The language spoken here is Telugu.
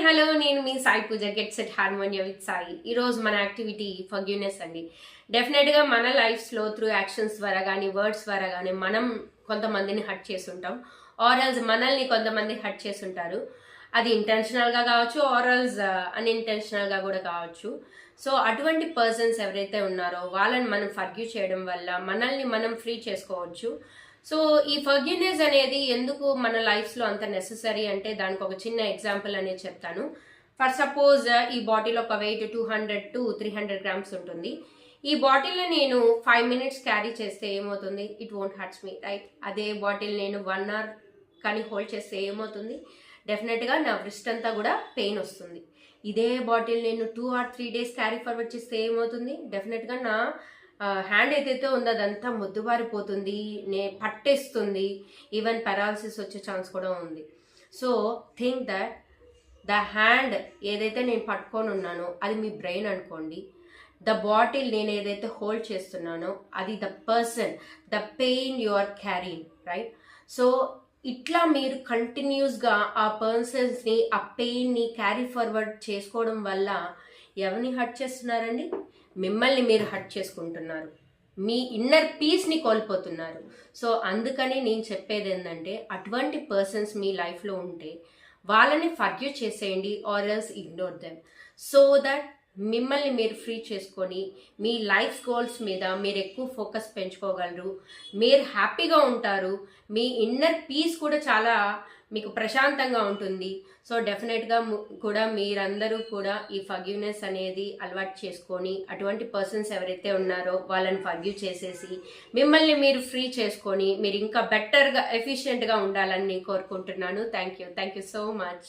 హలో నేను మీ సాయి పూజ గెట్ సెట్ హార్మోనియా విత్ సాయి. ఈరోజు మన యాక్టివిటీ ఫర్గివ్నెస్ అండి. డెఫినెట్గా మన లైఫ్స్లో త్రూ యాక్షన్స్ ద్వారా కానీ వర్డ్స్ ద్వారా కానీ మనం కొంతమందిని హర్ట్ చేస్తుంటాం. ఆరల్స్ మనల్ని కొంతమంది హర్ట్ చేస్తుంటారు. అది ఇంటెన్షనల్గా కావచ్చు, ఆరల్స్ అన్ఇంటెన్షనల్గా కూడా కావచ్చు. సో అటువంటి పర్సన్స్ ఎవరైతే ఉన్నారో వాళ్ళని మనం ఫర్గివ్ చేయడం వల్ల మనల్ని మనం ఫ్రీ చేసుకోవచ్చు. సో ఈ ఫర్గివ్నెస్ అనేది ఎందుకు మన లైఫ్స్లో అంత నెససరీ అంటే దానికి ఒక చిన్న ఎగ్జాంపుల్ అనేది చెప్తాను. ఫర్ సపోజ్ ఈ బాటిల్ ఒక వెయిట్ 200 to 300 grams ఉంటుంది. ఈ బాటిల్ని నేను 5 minutes క్యారీ చేస్తే ఏమవుతుంది? It won't hurts me, right? అదే బాటిల్ నేను 1 hour కానీ హోల్డ్ చేస్తే ఏమవుతుంది? డెఫినెట్గా నా రిస్ట్ అంతా కూడా పెయిన్ వస్తుంది. ఇదే బాటిల్ నేను 2 or 3 days క్యారీ ఫార్వర్డ్ చేస్తే ఏమవుతుంది? డెఫినెట్గా నా హ్యాండ్ ఏదైతే ఉందో అదంతా మొద్దుబారిపోతుంది, పట్టేస్తుంది, ఈవెన్ పెరాలసిస్ వచ్చే ఛాన్స్ కూడా ఉంది. So think that the hand ఏదైతే నేను పట్టుకొని ఉన్నానో అది మీ బ్రెయిన్ అనుకోండి. ద బాటిల్ నేను ఏదైతే హోల్డ్ చేస్తున్నానో అది the person, the pain you are carrying, right? So ఇట్లా మీరు కంటిన్యూస్గా ఆ పర్సన్స్ని, ఆ పెయిన్ని క్యారీ ఫార్వర్డ్ చేసుకోవడం వల్ల ఎవరిని హర్ట్ చేస్తున్నారండి? మిమ్మల్ని మీరు హర్ట్ చేసుకుంటున్నారు, మీ ఇన్నర్ పీస్ని కోల్పోతున్నారు. సో అందుకని నేను చెప్పేది ఏంటంటే అటువంటి పర్సన్స్ మీ లైఫ్లో ఉంటే వాళ్ళని ఫర్గివ్ చేసేయండి, or else ignore them. So that మిమ్మల్ని మీరు ఫ్రీ చేసుకొని మీ లైఫ్ గోల్స్ మీద మీరు ఎక్కువ ఫోకస్ పెంచుకోగలరు, మీరు హ్యాపీగా ఉంటారు, మీ ఇన్నర్ పీస్ కూడా చాలా మీకు ప్రశాంతంగా ఉంటుంది. సో డెఫినెట్గా కూడా మీరందరూ కూడా ఈ ఫర్గివ్నెస్ అనేది అలవాటు చేసుకొని అటువంటి పర్సన్స్ ఎవరైతే ఉన్నారో వాళ్ళని ఫర్గివ్ చేసేసి మిమ్మల్ని మీరు ఫ్రీ చేసుకొని మీరు ఇంకా బెటర్గా ఎఫిషియెంట్గా ఉండాలని నేను కోరుకుంటున్నాను. Thank you so much.